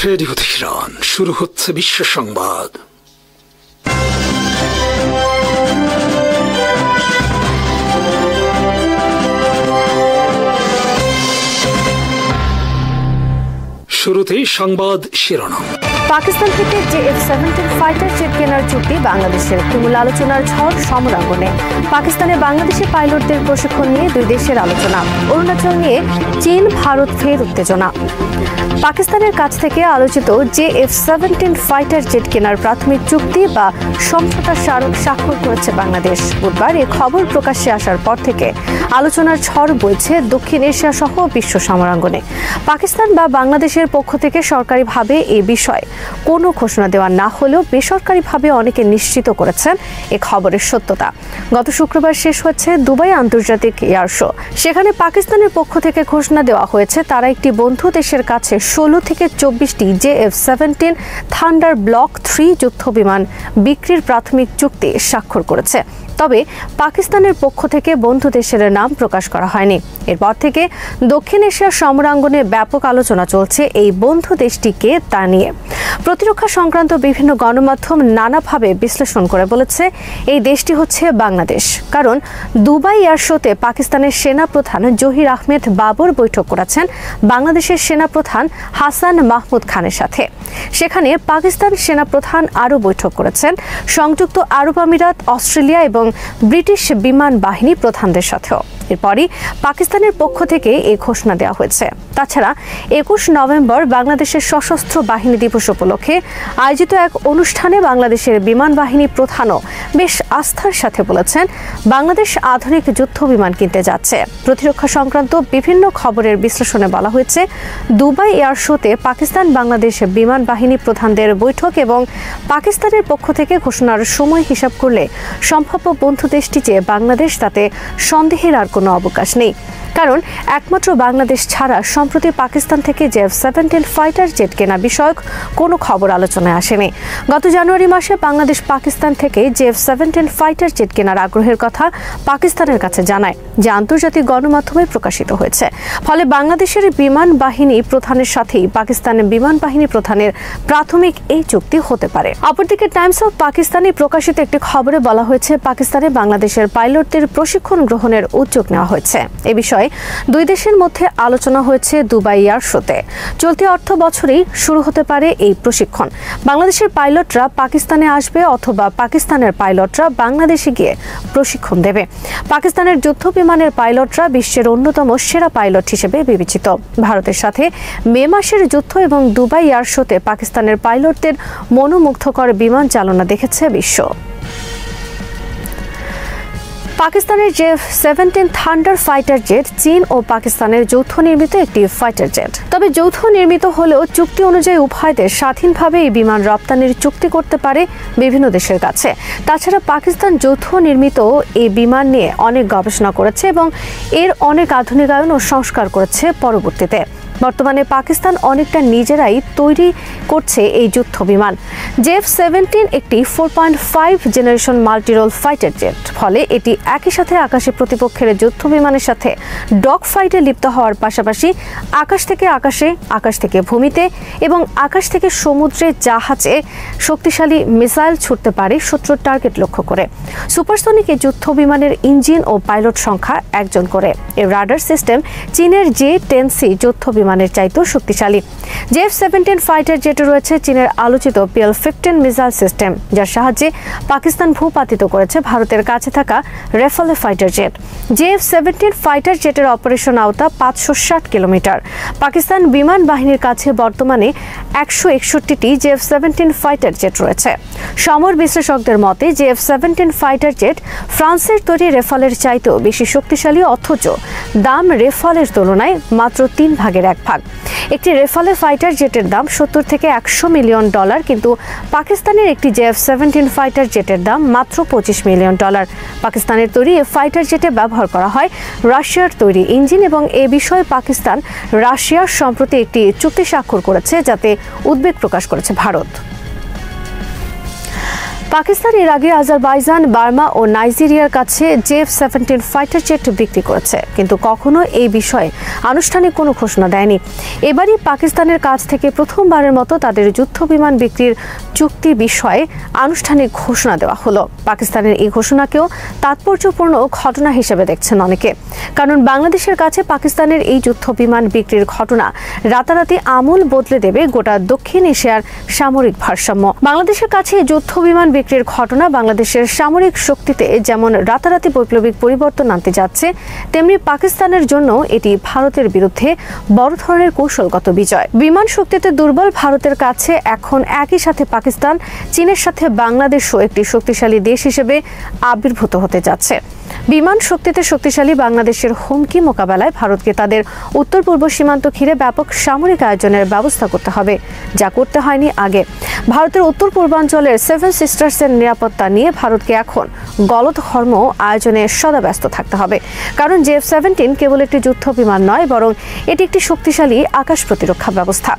Radio Tehran, শুরু হচ্ছে বিশ্ব সংবাদ। শুরুতেই সংবাদ শিরোনাম। পাকিস্তান থেকে JF-17 ফাইটার জেট কেনার চুক্তি বাংলাদেশের তুমুল আলোচনার ঝড় সমরাঙ্গনে। পাকিস্তানে বাংলাদেশি পাইলটদের প্রশিক্ষণ নিয়ে দুই দেশের আলোচনা। অরুণাচল নিয়ে চীন ভারত ফের উত্তেজনা। পাকিস্তানের কাছ থেকে আলোচিত JF-17 ফাইটার জেট কেনার প্রাথমিক চুক্তি বা সমঝোতা স্মারক স্বাক্ষর করেছে বাংলাদেশ। বুধবার এই খবর প্রকাশ্যে আসার পর থেকে আলোচনার ঝড় বইছে দক্ষিণ এশিয়া সহ বিশ্ব সমরাঙ্গনে। পাকিস্তান বা বাংলাদেশের পক্ষ থেকে সরকারিভাবে এই বিষয়ে কোনো ঘোষণা দেওয়া না হলেও বেসরকারিভাবে অনেকে নিশ্চিত করেছেন এ খবরের সত্যতা। গত শুক্রবার শেষ হচ্ছে দুবাই আন্তর্জাতিক এয়ার শো। সেখানে পাকিস্তানের পক্ষ থেকে ঘোষণা দেওয়া হয়েছে তারা একটি বন্ধু দেশের কাছে 16 থেকে 24টি JF-17 থান্ডার ব্লক 3 যুদ্ধ বিমান বিক্রির প্রাথমিক চুক্তি স্বাক্ষর করেছে। তবে পাকিস্তানের পক্ষ থেকে বন্ধু দেশের নাম প্রকাশ করা হয়নি। এরপর থেকে দক্ষিণ এশিয়ার সমরাঙ্গনে ব্যাপক আলোচনা চলছে এই বন্ধু দেশটিকে তা নিয়ে। প্রতিরক্ষা সংক্রান্ত বিভিন্ন গণমাধ্যম নানাভাবে বিশ্লেষণ করে বলেছে এই দেশটি হচ্ছে বাংলাদেশ। কারণ দুবাই এয়ার শোতে পাকিস্তানের সেনাপ্রধান জহির আহমেদ বাবর বৈঠক করেছেন বাংলাদেশের সেনাপ্রধান হাসান মাহমুদ খানের সাথে। সেখানে পাকিস্তান সেনাপ্রধান আরও বৈঠক করেছেন সংযুক্ত আরব আমিরাত, অস্ট্রেলিয়া এবং ব্রিটিশ বিমান বাহিনী প্রধানদের সাথেও। এরপরই পাকিস্তানের পক্ষ থেকে এই ঘোষণা দেওয়া হয়েছে। তাছাড়া 21 নভেম্বর বাংলাদেশের সশস্ত্র বাহিনী দিবস উপলক্ষে আয়োজিত এক অনুষ্ঠানে বাংলাদেশের বিমান বাহিনী প্রধানও বেশ আস্থার সাথে বলেছেন বাংলাদেশ আধুনিক যুদ্ধ বিমান কিনতে যাচ্ছে। প্রতিরক্ষা সংক্রান্ত বিভিন্ন খবরের বিশ্লেষণে বলা হয়েছে দুবাই এয়ার শোতে পাকিস্তান বাংলাদেশ বিমান বাহিনী প্রধানদের বৈঠক এবং পাকিস্তানের পক্ষ থেকে ঘোষণার সময় হিসাব করলে সম্ভাব্য বন্ধু দেশটি যে বাংলাদেশ তাতে সন্দেহের আর কোনো অবকাশ নেই। কারণ একমাত্র বাংলাদেশ ছাড়া সম্প্রতি পাকিস্তান থেকে JF-17 ফাইটার জেট কেনা বিষয়ক কোনো খবর আলোচনায় আসেনি। গত জানুয়ারি মাসে বাংলাদেশ পাকিস্তান থেকে JF-17 ফাইটার জেট কেনার আগ্রহের কথা পাকিস্তানের কাছে জানায়, যা আন্তর্জাতিক গণমাধ্যমে প্রকাশিত হয়েছে। ফলে বাংলাদেশের বিমান বাহিনী প্রধানের সাথেই পাকিস্তানের বিমান বাহিনী প্রধানের প্রাথমিক এই চুক্তি হতে পারে। অপরদিকে টাইমস অফ পাকিস্তানে প্রকাশিত একটি খবরে বলা হয়েছে পাকিস্তানে বাংলাদেশের পাইলটদের প্রশিক্ষণ গ্রহণের উদ্যোগ নেওয়া হয়েছে। এ বিষয়ে দুই দেশের মধ্যে আলোচনা হয়েছে দুবাই এয়ার শোতে। চলতি অর্থ বছরেই শুরু হতে পারে এই প্রশিক্ষণ। বাংলাদেশের পাইলটরা পাকিস্তানে আসবে অথবা পাকিস্তানের পাইলটরা বাংলাদেশে গিয়ে প্রশিক্ষণ দেবে। পাকিস্তানের যুদ্ধ বিমানের পাইলটরা বিশ্বের অন্যতম সেরা পাইলট হিসেবে বিবেচিত। ভারতের সাথে মে মাসের যুদ্ধ এবং দুবাই এয়ার শোতে পাকিস্তানের পাইলটদের মনোমুগ্ধকর বিমান চালনা দেখেছে বিশ্ব। পাকিস্তানের JF-17 থান্ডার ফাইটার জেট চীন ও পাকিস্তানের যৌথ নির্মিত একটি ফাইটার জেট। তবে যৌথ নির্মিত হলেও চুক্তি অনুযায়ী উভয় দেশ স্বাধীনভাবে এই বিমান রপ্তানির চুক্তি করতে পারে বিভিন্ন দেশের কাছে। তাছাড়া পাকিস্তান যৌথ নির্মিত এই বিমান নিয়ে অনেক গবেষণা করেছে এবং এর অনেক আধুনিকায়ন ও সংস্কার করেছে পরবর্তীতে। বর্তমানে পাকিস্তান অনেকটা নিজেরাই তৈরি করছে এই যুদ্ধ বিমান। JF-17 একটি 4.5 জেনারেশন মাল্টিরোল ফাইটার জেট। ফলে এটি একই সাথে আকাশে প্রতিপক্ষের যুদ্ধ বিমানের সাথে ডগ ফাইটে লিপ্ত হওয়ার পাশাপাশি আকাশ থেকে আকাশে, আকাশ থেকে ভূমিতে এবং আকাশ থেকে সমুদ্রে জাহাজে শক্তিশালী মিসাইল ছুটতে পারে শত্রুর টার্গেট লক্ষ্য করে। সুপারসনিক এই যুদ্ধ বিমানের ইঞ্জিন ও পাইলট সংখ্যা 1 জন করে। এর রাডার সিস্টেম চীনের J-10C যুদ্ধ বিমানের চাইতেও শক্তিশালী। JF-17 ফাইটার জেটে রয়েছে চীনের আলোচিত PL-15 মিসাইল সিস্টেম, যার সাহায্যে পাকিস্তান ভূপাতিত করেছে ভারতের কাছে থাকা Rafale fighter jet. JF-17 fighter জেটের অপারেশন আওতা 560 কিলোমিটার। পাকিস্তান বিমান বাহিনীর কাছে বর্তমানে 161টি JF-17 ফাইটার জেট রয়েছে। সমর বিশ্লেষকদের মতে JF-17 ফাইটার জেট ফ্রান্সের তৈরি রেফালের চাইতেও বেশি শক্তিশালী, অথচ দাম রেফালের তুলনায় মাত্র 3 ভাগের 1 ভাগ। একটি রেফালে ফাইটার জেটের দাম $70 থেকে $100 মিলিয়ন, কিন্তু পাকিস্তানের একটি JF-17 ফাইটার জেটের দাম মাত্র $25 মিলিয়ন। পাকিস্তানের তৈরি এই ফাইটার জেটে ব্যবহার করা হয় রাশিয়ার তৈরি ইঞ্জিন এবং এ বিষয়ে পাকিস্তান রাশিয়ার সম্প্রতি একটি চুক্তি স্বাক্ষর করেছে, যাতে উদ্বেগ প্রকাশ করেছে ভারত। পাকিস্তান এর আগে আজারবাইজান, বার্মা ও নাইজেরিয়ার কাছে JF-17 ফাইটার জেট বিক্রি করেছে, কিন্তু কখনো এই বিষয়ে আনুষ্ঠানিক কোনো ঘোষণা দেয়নি। এবারই পাকিস্তানের কাছ থেকে প্রথমবারের মতো তাদের যুদ্ধ বিমান বিক্রির চুক্তি বিষয়ে আনুষ্ঠানিক ঘোষণা দেওয়া হলো। পাকিস্তানের এই ঘোষণাকেও তাৎপর্যপূর্ণ ঘটনা হিসেবে দেখছেন অনেকে, কারণ বাংলাদেশের কাছে পাকিস্তানের এই যুদ্ধ বিমান বিক্রির ঘটনা রাতারাতি আমূল বদলে দেবে গোটা দক্ষিণ এশিয়ার সামরিক ভারসাম্য। বাংলাদেশের কাছে যুদ্ধ বিমান বিক্রির ঘটনা বাংলাদেশের সামরিক শক্তিতে যেমন রাতারাতি বৈপ্লবিক পরিবর্তন আনতে যাচ্ছে, তেমনি পাকিস্তানের জন্য এটি ভারতের বিরুদ্ধে বড় ধরনের কৌশলগত বিজয়। বিমান শক্তিতে দুর্বল ভারতের কাছে এখন একই সাথে পাকিস্তান, চীনের সাথে বাংলাদেশও একটি শক্তিশালী দেশ হিসেবে আবির্ভূত হতে যাচ্ছে। বিমান শক্তিতে শক্তিশালী বাংলাদেশের হুমকি মোকাবেলায় ভারতকে তাদের উত্তর পূর্ব সীমান্ত ঘিরে ব্যাপক সামরিক আয়োজনের ব্যবস্থা করতে হবে, যা করতে হয়নি আগে। ভারতের উত্তর পূর্বাঞ্চলের 7 সিস্টার্সের নিরাপত্তা নিয়ে ভারতকে এখন গলদঘর্ম আয়োজনে সদা ব্যস্ত থাকতে হবে, কারণ JF-17 কেবল একটি যুদ্ধ বিমান নয়, বরং এটি একটি শক্তিশালী আকাশ প্রতিরক্ষা ব্যবস্থা।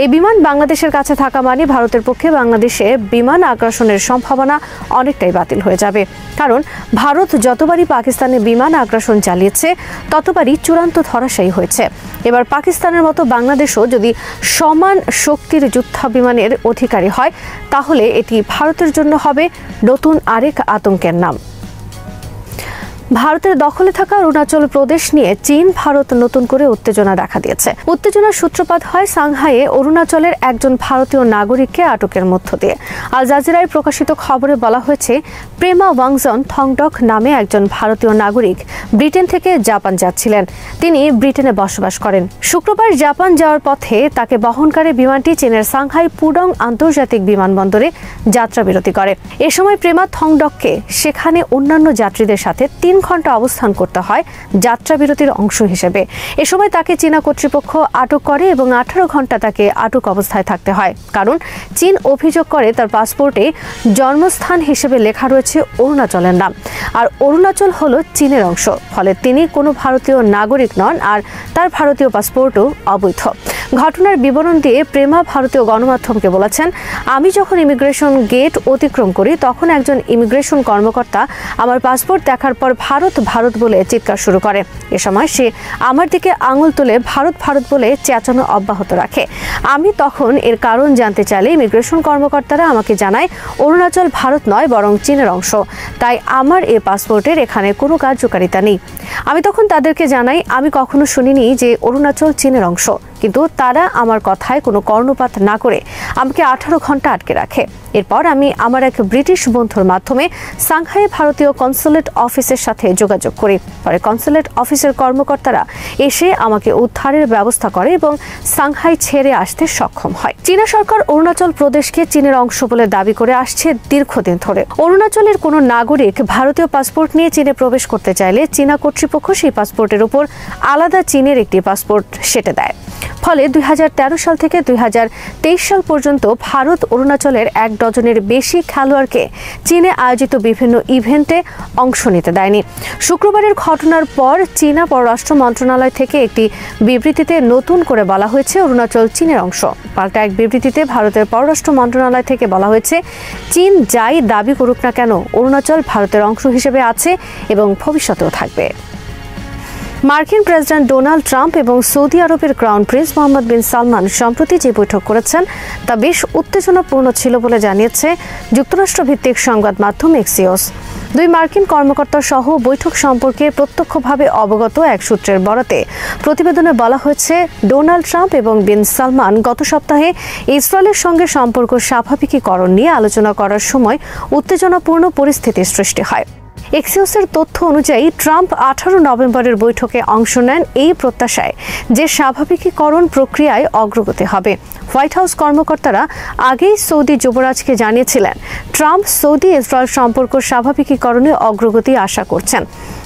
এই বিমান বাংলাদেশের কাছে থাকা মানে ভারতের পক্ষে বাংলাদেশে বিমান আগ্রাসনের সম্ভাবনা অনেকটাই বাতিল হয়ে যাবে, কারণ ভারত যতবারই পাকিস্তানে বিমান আগ্রাসন চালিয়েছে ততবারই চূড়ান্ত ধরাশায়ী হয়েছে। এবার পাকিস্তানের মতো বাংলাদেশও যদি সমান শক্তির যুদ্ধ বিমানের অধিকারী হয়, তাহলে এটি ভারতের জন্য হবে নতুন আরেক আতঙ্কের নাম। ভারতের দখলে থাকা অরুণাচল প্রদেশ নিয়ে চীন ভারত নতুন করে উত্তেজনা দেখা দিয়েছে। উত্তেজনার সূত্রপাত হয় সাংহাইয়ে অরুণাচলের একজন ভারতীয় নাগরিককে আটকের মধ্য দিয়ে। আল জাজিরায় প্রকাশিত খবরে বলা হয়েছে, প্রেমা ওয়াংজন থংডক নামে একজন ভারতীয় নাগরিক ব্রিটেন থেকে জাপান যাচ্ছিলেন। তিনি ব্রিটেনে বসবাস করেন। শুক্রবার জাপান যাওয়ার পথে তাকে বহনকারী বিমানটি চীনের সাংহাই পুডং আন্তর্জাতিক বিমানবন্দরে যাত্রাবিরতি করে। এ সময় প্রেমা থংডককে সেখানে অন্যান্য যাত্রীদের সাথে 3 ঘন্টা অবস্থান করতে হয় যাত্রাবিরতির অংশ হিসেবে। এ সময় তাকে চীনা কর্তৃপক্ষ আটক করে এবং 18 ঘন্টা তাকে আটক অবস্থায় থাকতে হয়, কারণ চীন অভিযোগ করে তার পাসপোর্টে জন্মস্থান হিসেবে লেখা রয়েছে অরুণাচলের নাম, আর অরুণাচল হলো চীনের অংশ। ফলে তিনি কোনো ভারতীয় নাগরিক নন, আর তার ভারতীয় পাসপোর্টও অবৈধ। ঘটনার বিবরণ দিয়ে প্রেমা ভারতীয় গণমাধ্যমকে বলেছেন, আমি যখন ইমিগ্রেশন গেট অতিক্রম করি তখন একজন ইমিগ্রেশন কর্মকর্তা আমার পাসপোর্ট দেখার পর ভারত ভারত বলে চিৎকার শুরু করে। এ সময় সে আমার দিকে আঙুল তুলে ভারত ভারত বলে চেঁচানো অব্যাহত রাখে। আমি তখন এর কারণ জানতে চাইলে ইমিগ্রেশন কর্মকর্তারা আমাকে জানায় অরুণাচল ভারত নয়, বরং চীনের অংশ, তাই আমার এই পাসপোর্টের এখানে কোনো কার্যকারিতা নেই। আমি তখন তাদেরকে জানাই আমি কখনো শুনিনি যে অরুণাচল চীনের অংশ, কিন্তু তারা আমার কথায় কোনো কর্ণপাত না করে আমাকে 18 ঘন্টা আটকে রাখে। এরপর আমি আমার এক ব্রিটিশ বন্ধুর মাধ্যমে সাংহাই ভারতীয় কনসুলেট অফিসের সাথে যোগাযোগ করি। পরে কনসুলেট অফিসের কর্মকর্তারা এসে আমাকে উদ্ধারের ব্যবস্থা করে এবং সাংহাই ছেড়ে আসতে সক্ষম হয়। চীনা সরকার অরুণাচল প্রদেশকে চীনের অংশ বলে দাবি করে আসছে দীর্ঘদিন ধরে। অরুণাচলের কোনো নাগরিক ভারতীয় পাসপোর্ট নিয়ে চীনে প্রবেশ করতে চাইলে চীনা কর্তৃপক্ষ সেই পাসপোর্টের উপর আলাদা চীনের একটি পাসপোর্ট সেটে দেয়। ফলে 2013 সাল থেকে 2023 সাল পর্যন্ত ভারত অরুণাচলের 1 ডজনের বেশি খেলোয়াড়কে চীনে আয়োজিত বিভিন্ন ইভেন্টে অংশ নিতে দেয়নি। শুক্রবারের ঘটনার পর চীনা পররাষ্ট্র মন্ত্রণালয় থেকে একটি বিবৃতিতে নতুন করে বলা হয়েছে অরুণাচল চীনের অংশ। পাল্টা এক বিবৃতিতে ভারতের পররাষ্ট্র মন্ত্রণালয় থেকে বলা হয়েছে, চীন যাই দাবি করুক না কেন অরুণাচল ভারতের অংশ হিসেবে আছে এবং ভবিষ্যতেও থাকবে। মার্কিন প্রেসিডেন্ট ডোনাল্ড ট্রাম্প এবং সৌদি আরবের ক্রাউন প্রিন্স মোহাম্মদ বিন সালমান সম্প্রতি যে বৈঠক করেছেন তা বেশ উত্তেজনাপূর্ণ ছিল বলে জানিয়েছে যুক্তরাষ্ট্রভিত্তিক সংবাদ মাধ্যম এক্সিওস। 2 মার্কিন কর্মকর্তা সহ বৈঠক সম্পর্কে প্রত্যক্ষভাবে অবগত এক সূত্রের বরাতে প্রতিবেদনে বলা হয়েছে, ডোনাল্ড ট্রাম্প এবং বিন সালমান গত সপ্তাহে ইসরায়েলের সঙ্গে সম্পর্ক স্বাভাবিকীকরণ নিয়ে আলোচনা করার সময় উত্তেজনাপূর্ণ পরিস্থিতির সৃষ্টি হয়। এক্সিওসের তথ্য অনুযায়ী ট্রাম্প 18 নভেম্বরের বৈঠকে অংশ নেন এই প্রত্যাশায় যে স্বাভাবিকীকরণ প্রক্রিয়ায় অগ্রগতি হবে। হোয়াইট হাউস কর্মকর্তারা আগেই সৌদি যুবরাজকে জানিয়েছিলেন ট্রাম্প সৌদি ইসরায়েল সম্পর্ক স্বাভাবিকীকরণে অগ্রগতি আশা করছেন।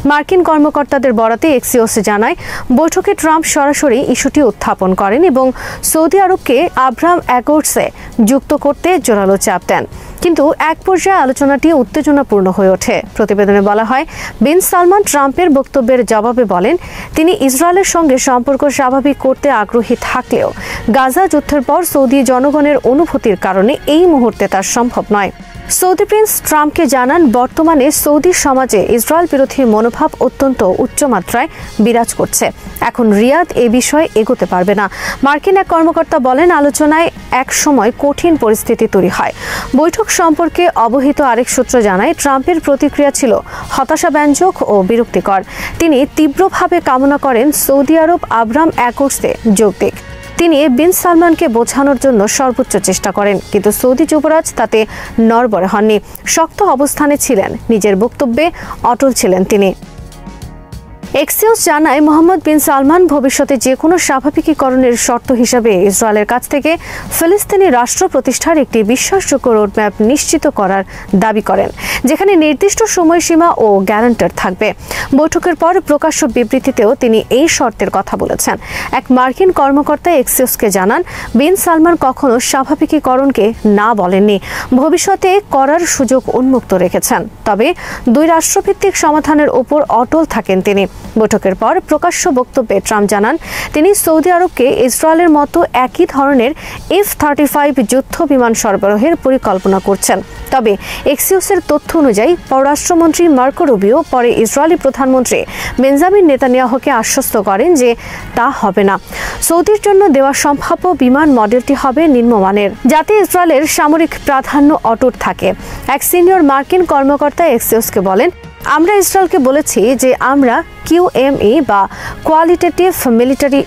মার্কিন কর্মকর্তাদের বরাতে এক্সিওস জানায়, বৈঠকে ট্রাম্প সরাসরি ইস্যুটি উত্থাপন করেন এবং সৌদি আরবকে আব্রাহাম অ্যাকর্ডসে যুক্ত করতে জোরালো চাপ দেন। কিন্তু এক পর্যায়ে আলোচনাটি উত্তেজনাপূর্ণ হয়ে ওঠে। প্রতিবেদনে বলা হয়, বিন সালমান ট্রাম্পের বক্তব্যের জবাবে বলেন তিনি ইসরায়েলের সঙ্গে সম্পর্ক স্বাভাবিক করতে আগ্রহী থাকলেও গাজা যুদ্ধের পর সৌদি জনগণের অনুভূতির কারণে এই মুহূর্তে তা সম্ভব নয়। সৌদি প্রিন্স ট্রাম্পকে জানান, বর্তমানে সৌদি সমাজে ইসরায়েল বিরোধী মনোভাব অত্যন্ত উচ্চমাত্রায় বিরাজ করছে। এখন রিয়াদ এ বিষয়ে এগোতে পারবে না। মার্কিন এক কর্মকর্তা বলেন, আলোচনায় এক সময় কঠিন পরিস্থিতি তৈরি হয়। বৈঠক সম্পর্কে অবহিত আরেক সূত্র জানায়, ট্রাম্পের প্রতিক্রিয়া ছিল হতাশাব্যঞ্জক ও বিরক্তিকর। তিনি তীব্রভাবে কামনা করেন সৌদি আরব আব্রাহাম অ্যাকর্ডসে যোগ দিক। তিনি বিন সালমানকে বোঝানোর জন্য সর্বোচ্চ চেষ্টা করেন, কিন্তু সৌদি যুবরাজ তাতে নড়বড়ে হননি। শক্ত অবস্থানে ছিলেন, নিজের বক্তব্যে অটল ছিলেন তিনি। এক্সিওস জানায়, মোহাম্মদ বিন সালমান ভবিষ্যতে যে কোনো স্বাভাবিকীকরণের শর্ত হিসাবে ইসরায়েলের কাছ থেকে ফিলিস্তিনি রাষ্ট্র প্রতিষ্ঠার একটি বিশ্বাসযোগ্য রোডম্যাপ নিশ্চিত করার দাবি করেন, যেখানে নির্দিষ্ট সময়সীমা ও গ্যারান্টার থাকবে। বৈঠকের পর প্রকাশ্য বিবৃতিতেও তিনি এই শর্তের কথা বলেছেন। এক মার্কিন কর্মকর্তা এক্সিওসকে জানান, বিন সালমান কখনো স্বাভাবিকীকরণকে না বলেননি, ভবিষ্যতে করার সুযোগ উন্মুক্ত রেখেছেন। তবে দুই রাষ্ট্রভিত্তিক সমাধানের ওপর অটল থাকেন তিনি। বৈঠকের পর প্রকাশ্য বক্তব্যে ট্রাম্প জানান, তিনি সৌদি আরবকে ইসরায়েলের মতো একই ধরনের F-35 যুদ্ধ বিমান সরবরাহের পরিকল্পনা করছেন। তবে এক্সিওসের তথ্য অনুযায়ী পররাষ্ট্রমন্ত্রী মার্কো রুবিও পরে ইসরায়েলি প্রধানমন্ত্রী বেঞ্জামিন নেতানিয়াহুকে আশ্বস্ত করেন যে তা হবে না। সৌদির জন্য দেওয়া সম্ভাব্য বিমান মডেলটি হবে নিম্নমানের, যাতে ইসরায়েলের সামরিক প্রাধান্য অটুট থাকে। এক সিনিয়র মার্কিন কর্মকর্তা এক্সিওসকে বলেন, আমরা ইসরায়েলকে বলেছি যে আমরা QME বা কোয়ালিটেটিভ মিলিটারি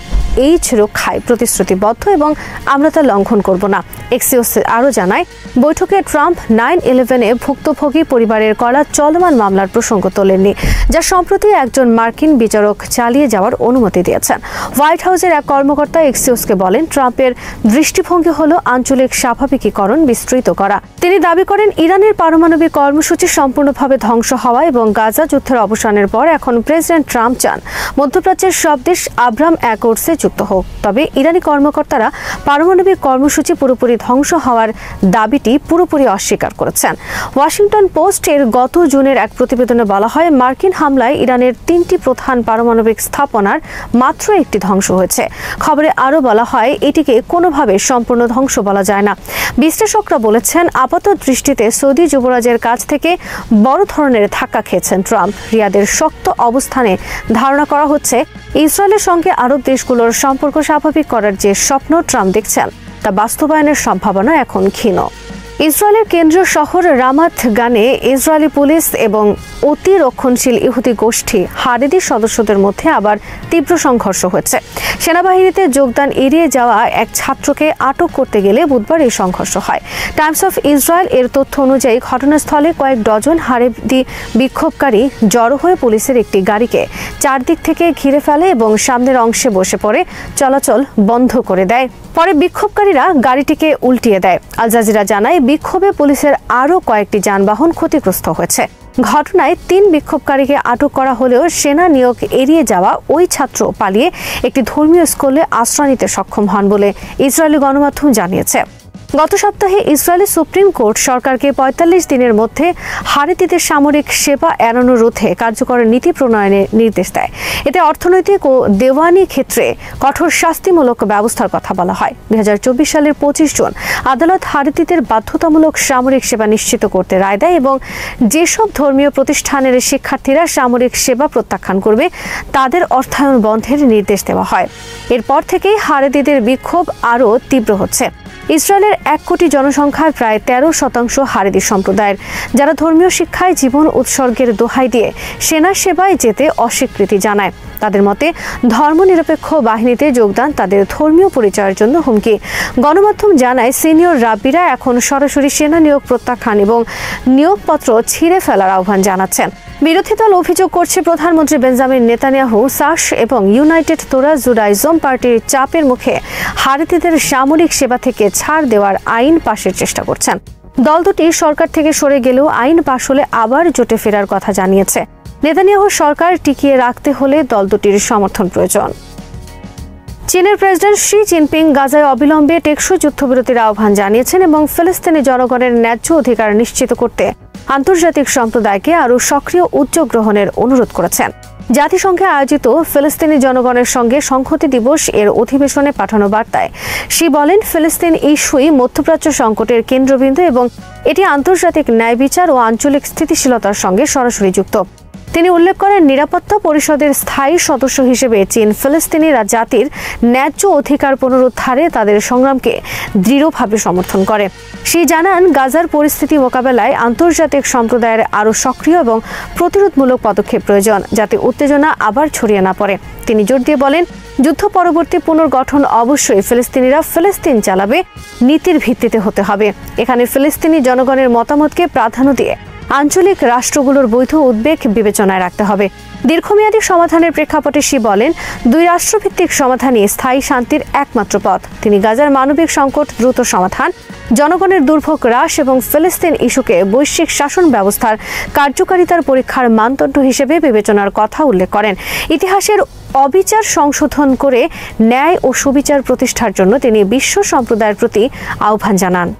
এইচ রক্ষায় প্রতিশ্রুতিবদ্ধ এবং আমরা তা লঙ্ঘন করব না। এক্সিওস আরও জানায়, বৈঠকে ট্রাম্প 9/11-এ ভুক্তভোগী পরিবারের করা চলমান মামলার প্রসঙ্গ তোলেননি, যা সম্প্রতি একজন মার্কিন বিচারক চালিয়ে যাওয়ার অনুমতি দিয়েছেন। হোয়াইট হাউসের এক কর্মকর্তা এক্সিওসকে বলেন, ট্রাম্পের দৃষ্টিভঙ্গি হল আঞ্চলিক স্বাভাবিকীকরণ বিস্তৃত করা। তিনি দাবি করেন, ইরানের পারমাণবিক কর্মসূচি সম্পূর্ণভাবে ধ্বংস হওয়া এবং গাজা যুদ্ধের অবসানের পর এখন প্রেসিডেন্ট ট্রাম্প চান মধ্যপ্রাচ্যের সব দেশ আব্রাহাম অ্যাকর্ডসে যুক্ত হোক। তবে ইরানি কর্মকর্তারা পারমাণবিক কর্মসূচি পুরোপুরি ধ্বংস হওয়ার দাবিটি পুরোপুরি অস্বীকার করেছেন। ওয়াশিংটন পোস্ট এর গত জুনের এক প্রতিবেদনে বলা হয়, মার্কিন হামলায় ইরানের 3টি প্রধান পারমাণবিক স্থাপনার মাত্র একটি ধ্বংস হয়েছে। খবরে আরও বলা হয়, এটিকে কোনোভাবে সম্পূর্ণ ধ্বংস বলা যায় না। বিশ্লেষকরা বলেছেন, আপাত দৃষ্টিতে সৌদি যুবরাজের কাছ থেকে বড় ধরনের ধাক্কা খেয়েছেন ট্রাম্প। রিয়াদের শক্ত অবস্থানে ধারণা করা হচ্ছে, ইসরায়েলের সঙ্গে আরব দেশগুলোর সম্পর্ক স্বাভাবিক করার যে স্বপ্ন ট্রাম্প দেখছেন, তা বাস্তবায়নের সম্ভাবনা এখন ক্ষীণ। ইসরায়েলের কেন্দ্রীয় শহর রামাত গানে ইসরায়েলি পুলিশ এবং অতি রক্ষণশীল ইহুদি গোষ্ঠী হারেদি সদস্যদের মধ্যে আবার তীব্র সংঘর্ষ হয়েছে। সেনাবাহিনীতে যোগদান এড়িয়ে যাওয়া এক ছাত্রকে আটক করতে গেলে বুধবার এই সংঘর্ষ হয়। টাইমস অফ ইসরায়েল এর তথ্য অনুযায়ী ঘটনাস্থলে কয়েক ডজন হারেদি বিক্ষোভকারী জড়ো হয়ে পুলিশের একটি গাড়িকে চারদিক থেকে ঘিরে ফেলে এবং সামনের অংশে বসে পড়ে চলাচল বন্ধ করে দেয়। পরে বিক্ষোভকারীরা গাড়িটিকে উল্টিয়ে দেয়। আল জাজিরা জানায়, বিক্ষোভে পুলিশের আরও কয়েকটি যানবাহন ক্ষতিগ্রস্ত হয়েছে। ঘটনায় 3 বিক্ষোভকারীকে আটক করা হলেও সেনা নিয়োগ এড়িয়ে যাওয়া ওই ছাত্র পালিয়ে একটি ধর্মীয় স্কুলে আশ্রয় নিতে সক্ষম হন বলে ইসরায়েলি গণমাধ্যম জানিয়েছে। গত সপ্তাহে ইসরায়েলি সুপ্রিম কোর্ট সরকারকে 45 দিনের মধ্যে হারেদিদের সামরিক সেবা এড়ানো রোধে কার্যকর নীতি প্রণয়নের নির্দেশ দেয়। এতে অর্থনৈতিক ও দেওয়ানি ক্ষেত্রে কঠোর শাস্তিমূলক ব্যবস্থার কথা বলা হয়। 2024 সালের 25 জুন আদালত হারেদিদের বাধ্যতামূলক সামরিক সেবা নিশ্চিত করতে রায় দেয় এবং যেসব ধর্মীয় প্রতিষ্ঠানের শিক্ষার্থীরা সামরিক সেবা প্রত্যাখ্যান করবে তাদের অর্থায়ন বন্ধের নির্দেশ দেওয়া হয়। এরপর থেকেই হারেদিদের বিক্ষোভ আরও তীব্র হচ্ছে। ইসরায়েলের 1 কোটি জনসংখ্যার প্রায় 13% হারেদি সম্প্রদায়ের, যারা ধর্মীয় শিক্ষায় জীবন উৎসর্গের দোহাই দিয়ে সেনা সেবায় যেতে অস্বীকৃতি জানায়। তাদের মতে, ধর্মনিরপেক্ষ বাহিনীতে যোগদান তাদের ধর্মীয় পরিচয়ের জন্য হুমকি। গণমাধ্যম জানায়, সিনিয়র রাব্বিরা এখন সরাসরি সেনা নিয়োগ প্রত্যাখ্যান এবং নিয়োগপত্র ছিঁড়ে ফেলার আহ্বান জানাচ্ছেন। বিরোধী দল অভিযোগ করছে, প্রধানমন্ত্রী বেঞ্জামিন নেতানিয়াহু সাশ এবং ইউনাইটেড তোরা জুডাইজম পার্টির চাপের মুখে হারেদিদের সামরিক সেবা থেকে ছাড় দেওয়ার আইন পাশের চেষ্টা করছেন। দল দুটি সরকার থেকে সরে গেলেও আইন পাশ হলে আবার জোটে ফেরার কথা জানিয়েছে। নেতানিয়াহু সরকার টিকিয়ে রাখতে হলে দল দুটির সমর্থন প্রয়োজন। চীনের প্রেসিডেন্ট শি জিনপিং গাজায় অবিলম্বে টেকসই যুদ্ধবিরতির আহ্বান জানিয়েছেন এবং ফিলিস্তিনি জনগণের ন্যায্য অধিকার নিশ্চিত করতে আন্তর্জাতিক সম্প্রদায়কে আরও সক্রিয় উদ্যোগ গ্রহণের অনুরোধ করেছেন। জাতিসংঘে আয়োজিত ফিলিস্তিনি জনগণের সঙ্গে সংহতি দিবস এর অধিবেশনে পাঠানো বার্তায় শি বলেন, ফিলিস্তিন ইস্যুই মধ্যপ্রাচ্য সংকটের কেন্দ্রবিন্দু এবং এটি আন্তর্জাতিক ন্যায় বিচার ও আঞ্চলিক স্থিতিশীলতার সঙ্গে সরাসরি যুক্ত। তিনি উল্লেখ করেন, নিরাপত্তা পরিষদের স্থায়ী সদস্য হিসেবে চীন ফিলিস্তিনিরা জাতির ন্যায্য অধিকার পুনরুদ্ধারে তাদের সংগ্রামকে দৃঢ়ভাবে সমর্থন করে। সে জানান, গাজার পরিস্থিতি মোকাবেলায় আন্তর্জাতিক সম্প্রদায়ের আরও সক্রিয় এবং প্রতিরোধমূলক পদক্ষেপ প্রয়োজন, যাতে উত্তেজনা আবার ছড়িয়ে না পড়ে। তিনি জোর দিয়ে বলেন, যুদ্ধ পরবর্তী পুনর্গঠন অবশ্যই ফিলিস্তিনিরা ফিলিস্তিন চালাবে নীতির ভিত্তিতে হতে হবে। এখানে ফিলিস্তিনি জনগণের মতামতকে প্রাধান্য দিয়ে আঞ্চলিক রাষ্ট্রগুলোর বৈধ উদ্বেগ বিবেচনায় রাখতে হবে। দীর্ঘমেয়াদী সমাধানের প্রেক্ষাপটে শি বলেন, দুই রাষ্ট্রভিত্তিক সমাধানই স্থায়ী শান্তির একমাত্র পথ। তিনি গাজার মানবিক সংকট দ্রুত সমাধান, জনগণের দুর্ভোগ হ্রাস এবং ফিলিস্তিন ইস্যুকে বৈশ্বিক শাসন ব্যবস্থার কার্যকারিতার পরীক্ষার মানদণ্ড হিসেবে বিবেচনার কথা উল্লেখ করেন। ইতিহাসের অবিচার সংশোধন করে ন্যায় ও সুবিচার প্রতিষ্ঠার জন্য তিনি বিশ্ব সম্প্রদায়ের প্রতি আহ্বান জানান।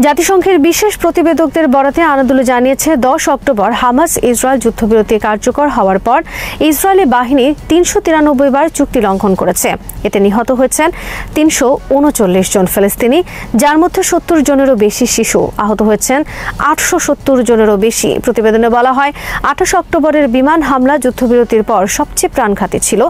জাতিসংঘের বিশেষ প্রতিবেদকদের বরাতে আনাদুল জানিয়েছে, 10 অক্টোবর হামাস ইসরায়েল যুদ্ধবিরতি কার্যকর হওয়ার পর ইসরায়েলি বাহিনী 393 বার চুক্তি লঙ্ঘন করেছে। এতে নিহত হয়েছেন 339 জন ফিলিস্তিনি, যার মধ্যে 70 জনেরও বেশি শিশু। আহত হয়েছেন 870 জনেরও বেশি। প্রতিবেদনে বলা হয়, 28 অক্টোবরের বিমান হামলা যুদ্ধবিরতির পর সবচেয়ে প্রাণঘাতী ছিল।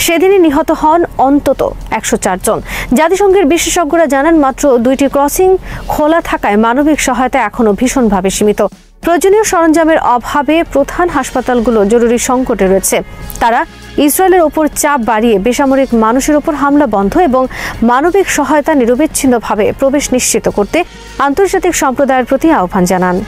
সেদিনই নিহত হন অন্তত 104 জন। জাতিসংঘের বিশেষজ্ঞরা জানান, মাত্র 2টি ক্রসিং খোলা থাকায় মানবিক সহায়তা এখনও ভীষণভাবে সীমিত। প্রয়োজনীয় সরঞ্জামের অভাবে প্রধান হাসপাতালগুলো জরুরি সংকটে রয়েছে। তারা ইসরায়েলের ওপর চাপ বাড়িয়ে বেসামরিক মানুষের ওপর হামলা বন্ধ এবং মানবিক সহায়তা নিরবিচ্ছিন্নভাবে প্রবেশ নিশ্চিত করতে আন্তর্জাতিক সম্প্রদায়ের প্রতি আহ্বান জানান।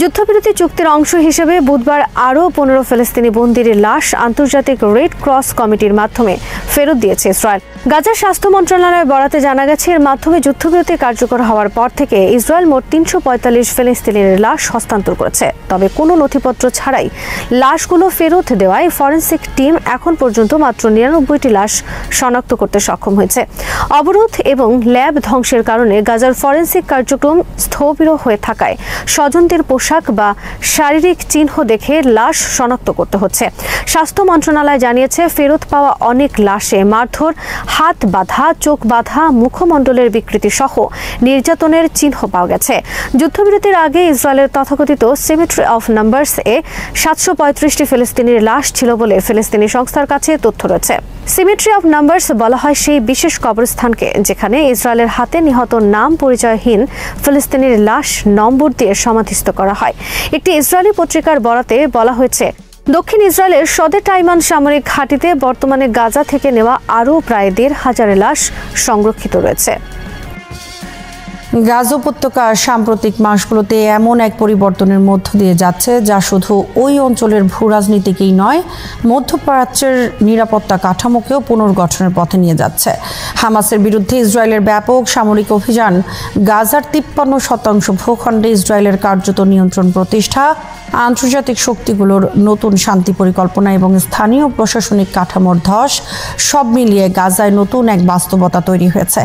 যুদ্ধবিরতি চুক্তির অংশ হিসেবে বুধবার আরও 15 ফিলিস্তিনি বন্দীর লাশ আন্তর্জাতিক রেড ক্রস কমিটির মাধ্যমে ফেরত দিয়েছে ইসরায়েল। গাজার স্বাস্থ্য মন্ত্রণালয়ের বরাতে জানা গেছে, এর মাধ্যমে যুদ্ধবিরতি কার্যকর হওয়ার পর থেকে ইসরায়েল মোট 345 ফিলিস্তিনির লাশ হস্তান্তর করেছে। তবে কোনো নথিপত্র ছাড়াই লাশগুলো ফেরত দেওয়ায় ফরেনসিক টিম এখন পর্যন্ত মাত্র 99টি লাশ শনাক্ত করতে সক্ষম হয়েছে। অবরোধ এবং ল্যাব ধ্বংসের কারণে গাজার ফরেনসিক কার্যক্রম স্থবির হয়ে থাকায় স্বজনদের পোশাক বা শারীরিক চিহ্ন দেখে লাশ শনাক্ত করতে হচ্ছে। স্বাস্থ্য মন্ত্রণালয় জানিয়েছে, ফেরত পাওয়া অনেক লাশে মারধর, হাত বাঁধা, চোখ বাঁধা, মুখমণ্ডলের বিকৃতি সহ নির্যাতনের চিহ্ন পাওয়া গেছে। যুদ্ধবিরতির আগে ইসরায়েলের তথাকথিত সিমেট্রি অফ নাম্বারস এ 735টি ফিলিস্তিনির লাশ ছিল বলে ফিলিস্তিনি সংস্থার কাছে তথ্য রয়েছে। সিমেট্রি অফ নাম্বারস বলা হয় সেই বিশেষ কবরস্থানকে যেখানে ইসরায়েলের হাতে নিহত নাম পরিচয়হীন ফিলিস্তিনির লাশ নম্বর দিয়ে সমাধিস্থ করা হয়। একটি ইসরায়েলি পত্রিকার বরাতে বলা হয়েছে, দক্ষিণ ইসরায়েলের সদে টাইমান সামরিক ঘাঁটিতে বর্তমানে গাজা থেকে নেওয়া আরও প্রায় 1,500 লাশ সংরক্ষিত রয়েছে। গাজা উপত্যকার সাম্প্রতিক মাসগুলোতে এমন এক পরিবর্তনের মধ্য দিয়ে যাচ্ছে, যা শুধু ওই অঞ্চলের ভূ রাজনীতিকেই নয়, মধ্যপ্রাচ্যের নিরাপত্তা কাঠামোকেও পুনর্গঠনের পথে নিয়ে যাচ্ছে। হামাসের বিরুদ্ধে ইসরায়েলের ব্যাপক সামরিক অভিযান, গাজার 53% ভূখণ্ডে ইসরায়েলের কার্যত নিয়ন্ত্রণ প্রতিষ্ঠা, আন্তর্জাতিক শক্তিগুলোর নতুন শান্তি পরিকল্পনা এবং স্থানীয় প্রশাসনিক কাঠামোর ধস, সব মিলিয়ে গাজায় নতুন এক বাস্তবতা তৈরি হয়েছে।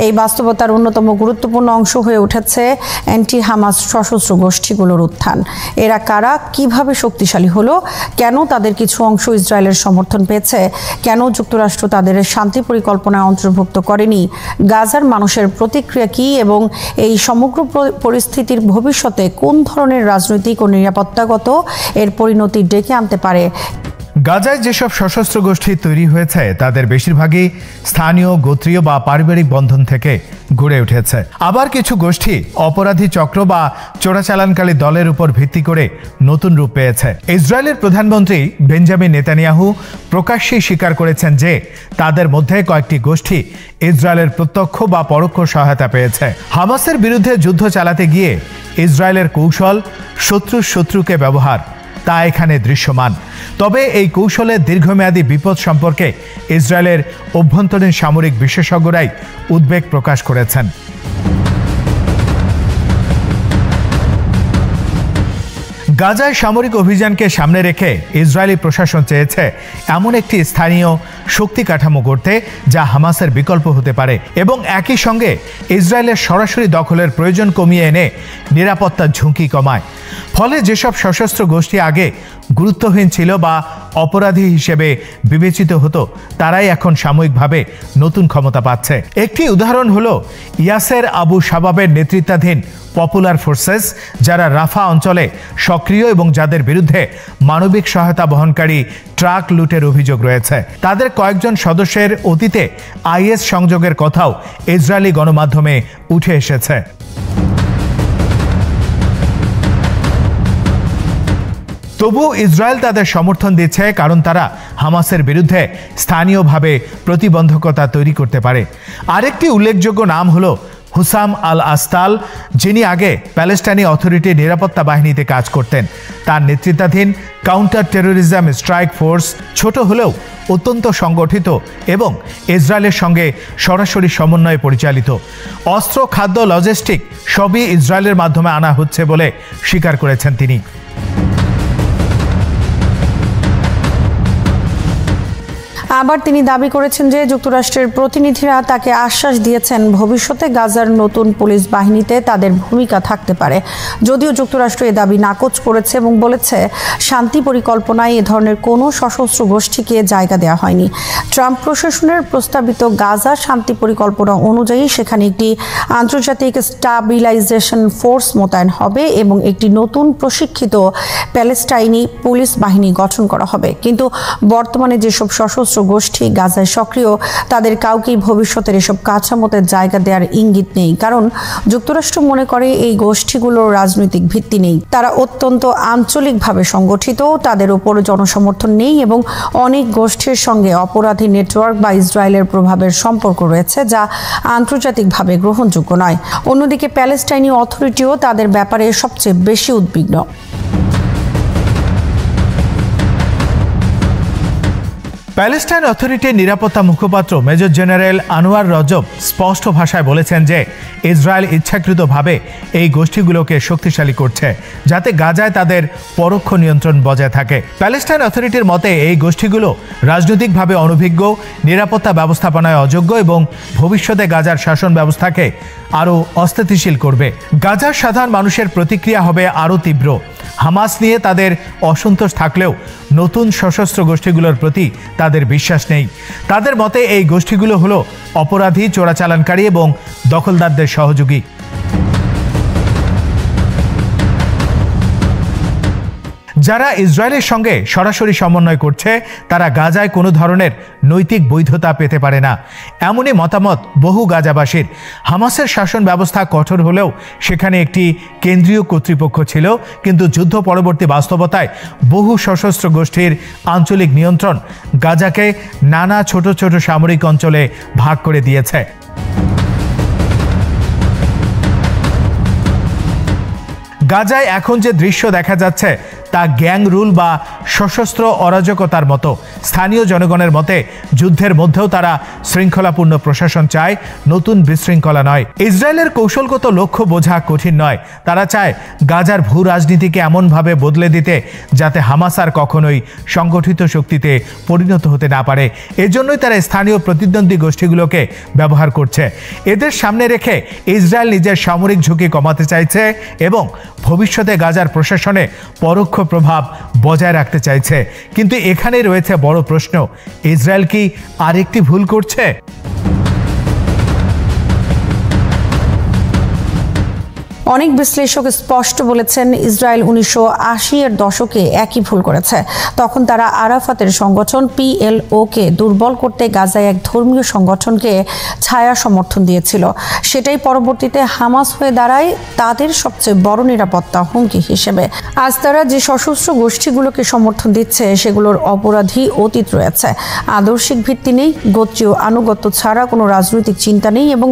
এই বাস্তবতার অন্যতম গুরুত্বপূর্ণ অংশ হয়ে উঠেছে অ্যান্টি হামাস সশস্ত্র গোষ্ঠীগুলোর উত্থান। এরা কারা, কিভাবে শক্তিশালী হলো, কেন তাদের কিছু অংশ ইসরায়েলের সমর্থন পেয়েছে, কেন যুক্তরাষ্ট্র তাদের শান্তি পরিকল্পনায় অন্তর্ভুক্ত করেনি, গাজার মানুষের প্রতিক্রিয়া কী এবং এই সমগ্র পরিস্থিতির ভবিষ্যতে কোন ধরনের রাজনৈতিক ও নিরাপত্তাগত এর পরিণতি ডেকে আনতে পারে। গাজায় যেসব সশস্ত্র গোষ্ঠী তৈরি হয়েছে তাদের বেশিরভাগই স্থানীয়, গোত্রীয় বা পারিবারিক বন্ধন থেকে গড়ে উঠেছে। আবার কিছু গোষ্ঠী অপরাধী চক্র বা চোরাচালানকারী দলের উপর ভিত্তি করে নতুন রূপ পেয়েছে। ইসরায়েলের প্রধানমন্ত্রী বেঞ্জামিন নেতানিয়াহু প্রকাশ্যেই স্বীকার করেছেন যে তাদের মধ্যে কয়েকটি গোষ্ঠী ইসরায়েলের প্রত্যক্ষ বা পরোক্ষ সহায়তা পেয়েছে। হামাসের বিরুদ্ধে যুদ্ধ চালাতে গিয়ে ইসরায়েলের কৌশল শত্রুকে ব্যবহার, তা এখানে দৃশ্যমান। তবে এই কৌশলের দীর্ঘমেয়াদী বিপদ সম্পর্কে ইসরায়েলের অভ্যন্তরীণ সামরিক বিশেষজ্ঞরাই উদ্বেগ প্রকাশ করেছেন। গাজায় সামরিক অভিযানকে সামনে রেখে ইসরায়েলি প্রশাসন চেয়েছে এমন একটি স্থানীয় শক্তি কাঠামো গড়তে যা হামাসের বিকল্প হতে পারে এবং একই সঙ্গে ইসরায়েলের সরাসরি দখলের প্রয়োজন কমিয়ে এনে নিরাপত্তার ঝুঁকি কমায়। ফলে যেসব সশস্ত্র গোষ্ঠী আগে গুরুত্বহীন ছিল বা অপরাধী হিসেবে বিবেচিত হতো তারাই এখন সাময়িকভাবে নতুন ক্ষমতা পাচ্ছে। একটি উদাহরণ হলো ইয়াসের আবু শাবাবের নেতৃত্বাধীন পপুলার ফোর্সেস, যারা রাফা অঞ্চলে সক্রিয় এবং যাদের বিরুদ্ধে মানবিক সহায়তা বহনকারী ট্রাক লুটের অভিযোগ রয়েছে। তাদের কয়েকজন সদস্যের অতীতে আইএস সংযোগের কথাও ইসরায়েলি গণমাধ্যমে উঠে এসেছে। তবু ইসরায়েল তাদের সমর্থন দিচ্ছে কারণ তারা হামাসের বিরুদ্ধে স্থানীয়ভাবে প্রতিবন্ধকতা তৈরি করতে পারে। আরেকটি উল্লেখযোগ্য নাম হলো হুসাম আল আস্তাল, যিনি আগে প্যালেস্টাইনি অথরিটির নিরাপত্তা বাহিনীতে কাজ করতেন। তার নেতৃত্বাধীন কাউন্টার টেরোরিজম স্ট্রাইক ফোর্স ছোট হলেও অত্যন্ত সংগঠিত এবং ইসরায়েলের সঙ্গে সরাসরি সমন্বয়ে পরিচালিত। অস্ত্র, খাদ্য, লজিস্টিক সবই ইসরায়েলের মাধ্যমে আনা হচ্ছে বলে স্বীকার করেছেন তিনি। আবার তিনি দাবি করেছেন যে যুক্তরাষ্ট্রের প্রতিনিধিরা তাকে আশ্বাস দিয়েছেন ভবিষ্যতে গাজার নতুন পুলিশ বাহিনীতে তাদের ভূমিকা থাকতে পারে। যদিও যুক্তরাষ্ট্র এ দাবি নাকচ করেছে এবং বলেছে শান্তি পরিকল্পনায় এ ধরনের কোনো সশস্ত্র গোষ্ঠীকে জায়গা দেওয়া হয়নি। ট্রাম্প প্রশাসনের প্রস্তাবিত গাজা শান্তি পরিকল্পনা অনুযায়ী সেখানে একটি আন্তর্জাতিক স্টাবিলাইজেশন ফোর্স মোতায়েন হবে এবং একটি নতুন প্রশিক্ষিত প্যালেস্টাইনি পুলিশ বাহিনী গঠন করা হবে। কিন্তু বর্তমানে যেসব সশস্ত্র গোষ্ঠী গাজায় সক্রিয় তাদের কাউকেই ভবিষ্যতের এসব কাঠামোতে জায়গা দেওয়ার ইঙ্গিত নেই, কারণ যুক্তরাষ্ট্র মনে করে এই গোষ্ঠীগুলোর রাজনৈতিক ভিত্তি নেই। তারা অত্যন্ত আঞ্চলিকভাবে সংগঠিত, তাদের উপর জনসমর্থন নেই এবং অনেক গোষ্ঠীর সঙ্গে অপরাধী নেটওয়ার্ক বা ইসরায়েলের প্রভাবের সম্পর্ক রয়েছে যা আন্তর্জাতিকভাবে গ্রহণযোগ্য নয়। অন্যদিকে প্যালেস্টাইনি অথরিটিও তাদের ব্যাপারে সবচেয়ে বেশি উদ্বিগ্ন। প্যালেস্টাইন অথরিটির নিরাপত্তা মুখপাত্র মেজর জেনারেল আনোয়ার রজব স্পষ্ট ভাষায় বলেছেন যে ইসরায়েল ইচ্ছাকৃতভাবে এই গোষ্ঠীগুলোকে শক্তিশালী করছে যাতে গাজায় তাদের পরোক্ষ নিয়ন্ত্রণ বজায় থাকে। প্যালেস্টাইন অথরিটির মতে এই গোষ্ঠীগুলো রাজনৈতিকভাবে অনভিজ্ঞ, নিরাপত্তা ব্যবস্থাপনায় অযোগ্য এবং ভবিষ্যতে গাজার শাসন ব্যবস্থাকে আরও অস্থিতিশীল করবে। গাজার সাধারণ মানুষের প্রতিক্রিয়া হবে আরও তীব্র। হামাস নিয়ে তাদের অসন্তোষ থাকলেও নতুন সশস্ত্র গোষ্ঠীগুলোর প্রতি তাদের বিশ্বাস নেই। তাদের মতে এই গোষ্ঠীগুলো হলো অপরাধী, চোরাচালানকারী এবং দখলদারদের সহযোগী। যারা ইসরায়েলের সঙ্গে সরাসরি সমন্বয় করছে তারা গাজায় কোনো ধরনের নৈতিক বৈধতা পেতে পারে না, এমনই মতামত বহু গাজাবাসীর। হামাসের শাসন ব্যবস্থা কঠোর হলেও সেখানে একটি কেন্দ্রীয় কর্তৃপক্ষ ছিল, কিন্তু যুদ্ধ পরবর্তী বাস্তবতায় বহু সশস্ত্র গোষ্ঠীর আঞ্চলিক নিয়ন্ত্রণ গাজাকে নানা ছোট ছোট সামরিক অঞ্চলে ভাগ করে দিয়েছে। গাজায় এখন যে দৃশ্য দেখা যাচ্ছে তা গ্যাং রুল বা সশস্ত্র অরাজকতার মতো। স্থানীয় জনগণের মতে যুদ্ধের মধ্যেও তারা শৃঙ্খলাপূর্ণ প্রশাসন চায়, নতুন বিশৃঙ্খলা নয়। ইসরায়েলের কৌশলগত লক্ষ্য বোঝা কঠিন নয়। তারা চায় গাজার ভূ রাজনীতিকে এমনভাবে বদলে দিতে যাতে হামাস আর কখনোই সংগঠিত শক্তিতে পরিণত হতে না পারে। এজন্যই তারা স্থানীয় প্রতিদ্বন্দ্বী গোষ্ঠীগুলোকে ব্যবহার করছে। এদের সামনে রেখে ইসরায়েল নিজের সামরিক ঝুঁকি কমাতে চাইছে এবং ভবিষ্যতে গাজার প্রশাসনে পরোক্ষ প্রভাব বজায় রাখতে চাইছে। কিন্তু এখানেই রয়েছে বড় প্রশ্ন, ইসরায়েল কি আরেকটি ভুল করছে? অনেক বিশ্লেষক স্পষ্ট বলেছেন ইসরায়েল 1980-এর দশকে একই ভুল করেছে। তখন তারা আরাফাতের সংগঠন PLO-কে দুর্বল করতে গাজায় এক ধর্মীয় সংগঠনকে ছায়া সমর্থন দিয়েছিল। সেটাই পরবর্তীতে হামাস হয়ে দাঁড়ায় তাদের সবচেয়ে বড় নিরাপত্তা হুমকি হিসেবে। আজ তারা যে সশস্ত্র গোষ্ঠীগুলোকে সমর্থন দিচ্ছে সেগুলোর অপরাধী অতীত রয়েছে, আদর্শিক ভিত্তি নেই, গোত্রীয় আনুগত্য ছাড়া কোনো রাজনৈতিক চিন্তা নেই এবং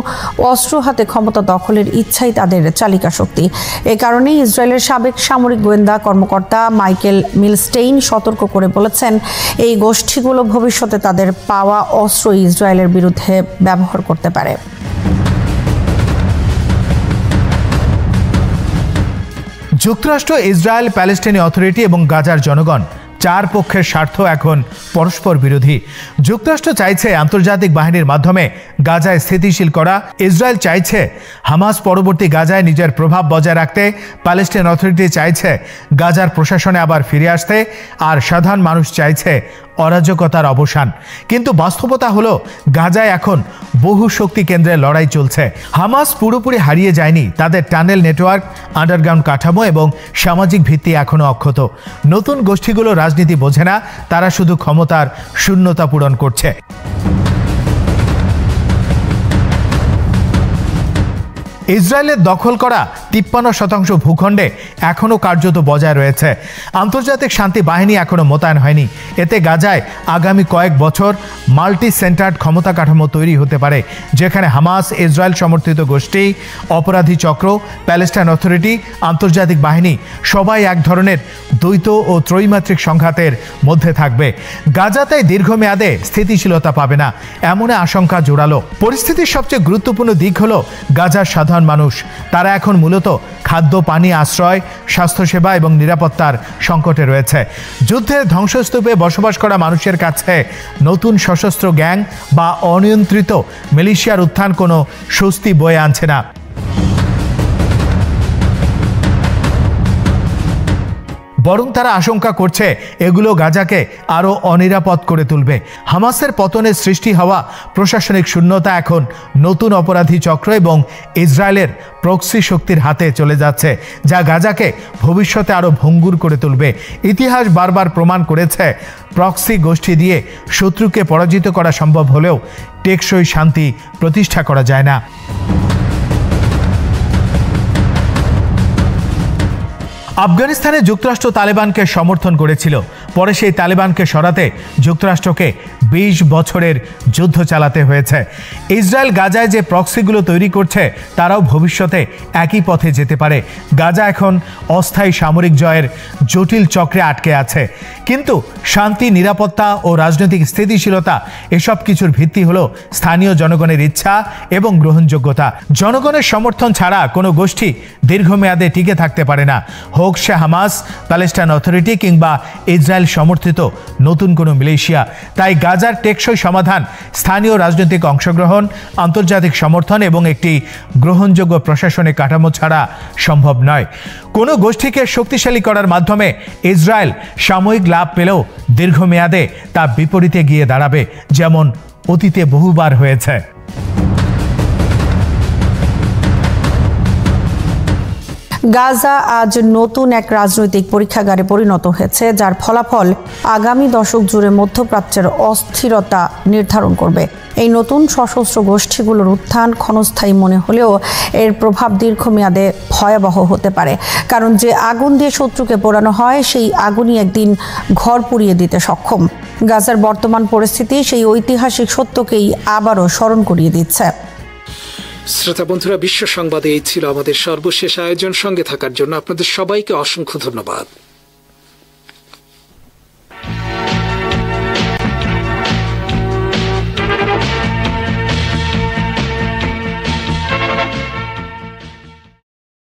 অস্ত্র হাতে ক্ষমতা দখলের ইচ্ছাই তাদের চালিকা শক্তি। এ কারণেই ইসরায়েলের সাবেক সামরিক গোয়েন্দা কর্মকর্তা মাইকেল মিলস্টেইন সতর্ক করে বলেছেন এই গোষ্ঠীগুলো ভবিষ্যতে তাদের পাওয়া অস্ত্র ইসরায়েলের বিরুদ্ধে ব্যবহার করতে পারে। যুক্তরাষ্ট্র, ইসরায়েল, প্যালেস্টাইনি অথরিটি এবং গাজার জনগণ চার পক্ষের স্বার্থ এখন পরস্পর বিরোধী। যুক্তরাষ্ট্র চাইছে আন্তর্জাতিক বাহিনীর মাধ্যমে গাজায় স্থিতিশীল করা, ইসরায়েল চাইছে হামাস পরবর্তী গাজায় নিজের প্রভাব বজায় রাখতে, প্যালেস্টাইন অথরিটি চাইছে গাজার প্রশাসনে আবার ফিরে আসতে, আর সাধারণ মানুষ চাইছে অরাজকতার অবসান। কিন্তু বাস্তবতা হলো গাজায় এখন বহু শক্তি কেন্দ্রে লড়াই চলছে। হামাস পুরোপুরি হারিয়ে যায়নি, তাদের টানেল নেটওয়ার্ক, আন্ডারগ্রাউন্ড কাঠামো এবং সামাজিক ভিত্তি এখনও অক্ষত। নতুন গোষ্ঠীগুলো রাজনীতি বোঝে না, তারা শুধু ক্ষমতার শূন্যতা পূরণ করছে। ইসরায়েলের দখল করা 53% ভূখণ্ডে এখনও কার্যত বজায় রয়েছে। আন্তর্জাতিক শান্তি বাহিনী এখনও মোতায়েন হয়নি। এতে গাজায় আগামী কয়েক বছর মাল্টি সেন্টার্ড ক্ষমতা কাঠামো তৈরি হতে পারে, যেখানে হামাস, ইসরায়েল সমর্থিত গোষ্ঠী, অপরাধী চক্র, প্যালেস্টাইন অথরিটি, আন্তর্জাতিক বাহিনী সবাই এক ধরনের দ্বৈত ও ত্রৈমাত্রিক সংঘাতের মধ্যে থাকবে। গাজাতে দীর্ঘমেয়াদে স্থিতিশীলতা পাবে না, এমন আশঙ্কা জোরালো। পরিস্থিতির সবচেয়ে গুরুত্বপূর্ণ দিক হল গাজার সাধারণ মানুষ। তারা এখন মূলত খাদ্য, পানি, আশ্রয়, স্বাস্থ্যসেবা এবং নিরাপত্তার সংকটে রয়েছে। যুদ্ধের ধ্বংসস্তূপে বসবাস করা মানুষের কাছে নতুন সশস্ত্র গ্যাং বা অনিয়ন্ত্রিত মিলিশিয়ার উত্থান কোনো স্বস্তি বয়ে আনছে না। বরং তারা আশঙ্কা করছে এগুলো গাজাকে আরও অনিরাপদ করে তুলবে। হামাসের পতনের সৃষ্টি হওয়া প্রশাসনিক শূন্যতা এখন নতুন অপরাধী চক্র এবং ইসরায়েলের প্রক্সি শক্তির হাতে চলে যাচ্ছে, যা গাজাকে ভবিষ্যতে আরও ভঙ্গুর করে তুলবে। ইতিহাস বারবার প্রমাণ করেছে প্রক্সি গোষ্ঠী দিয়ে শত্রুকে পরাজিত করা সম্ভব হলেও টেকসই শান্তি প্রতিষ্ঠা করা যায় না। আফগানিস্তানে যুক্তরাষ্ট্র তালেবানকে সমর্থন করেছিল, পরে সেই তালেবানকে সরাতে যুক্তরাষ্ট্রকে 20 বছরের যুদ্ধ চালাতে হয়েছে। ইসরায়েল গাজায় যে প্রক্সিগুলো তৈরি করছে তারাও ভবিষ্যতে একই পথে যেতে পারে। গাজা এখন অস্থায়ী সামরিক জয়ের জটিল চক্রে আটকে আছে, কিন্তু শান্তি, নিরাপত্তা ও রাজনৈতিক স্থিতিশীলতা এসব কিছুর ভিত্তি হলো স্থানীয় জনগণের ইচ্ছা এবং গ্রহণযোগ্যতা। জনগণের সমর্থন ছাড়া কোনো গোষ্ঠী দীর্ঘমেয়াদে টিকে থাকতে পারে না, হোক সে হামাস, প্যালেস্টাইন অথরিটি কিংবা ইসরায়েল সমর্থিত নতুন কোনো মিলিশিয়া। তাই গাজার টেকসই সমাধান স্থানীয় রাজনৈতিক অংশগ্রহণ, আন্তর্জাতিক সমর্থন এবং একটি গ্রহণযোগ্য প্রশাসনিক কাঠামো ছাড়া সম্ভব নয়। কোনো গোষ্ঠীকে শক্তিশালী করার মাধ্যমে ইসরায়েল সাময়িক লাভ পেলেও দীর্ঘমেয়াদে তা বিপরীতে গিয়ে দাঁড়াবে, যেমন অতীতে বহুবার হয়েছে। গাজা আজ নতুন এক রাজনৈতিক পরীক্ষাগারে পরিণত হয়েছে, যার ফলাফল আগামী দশক জুড়ে মধ্যপ্রাচ্যের অস্থিরতা নির্ধারণ করবে। এই নতুন সশস্ত্র গোষ্ঠীগুলোর উত্থান ক্ষণস্থায়ী মনে হলেও এর প্রভাব দীর্ঘমেয়াদে ভয়াবহ হতে পারে, কারণ যে আগুন দিয়ে শত্রুকে পোড়ানো হয় সেই আগুনই একদিন ঘর পুড়িয়ে দিতে সক্ষম। গাজার বর্তমান পরিস্থিতি সেই ঐতিহাসিক সত্যকেই আবারও স্মরণ করিয়ে দিচ্ছে। শ্রোতা বন্ধুরা, বিশ্ব সংবাদে এই ছিল আমাদের সর্বশেষ আয়োজন। সঙ্গে থাকার জন্য আপনাদের সবাইকে অসংখ্য ধন্যবাদ।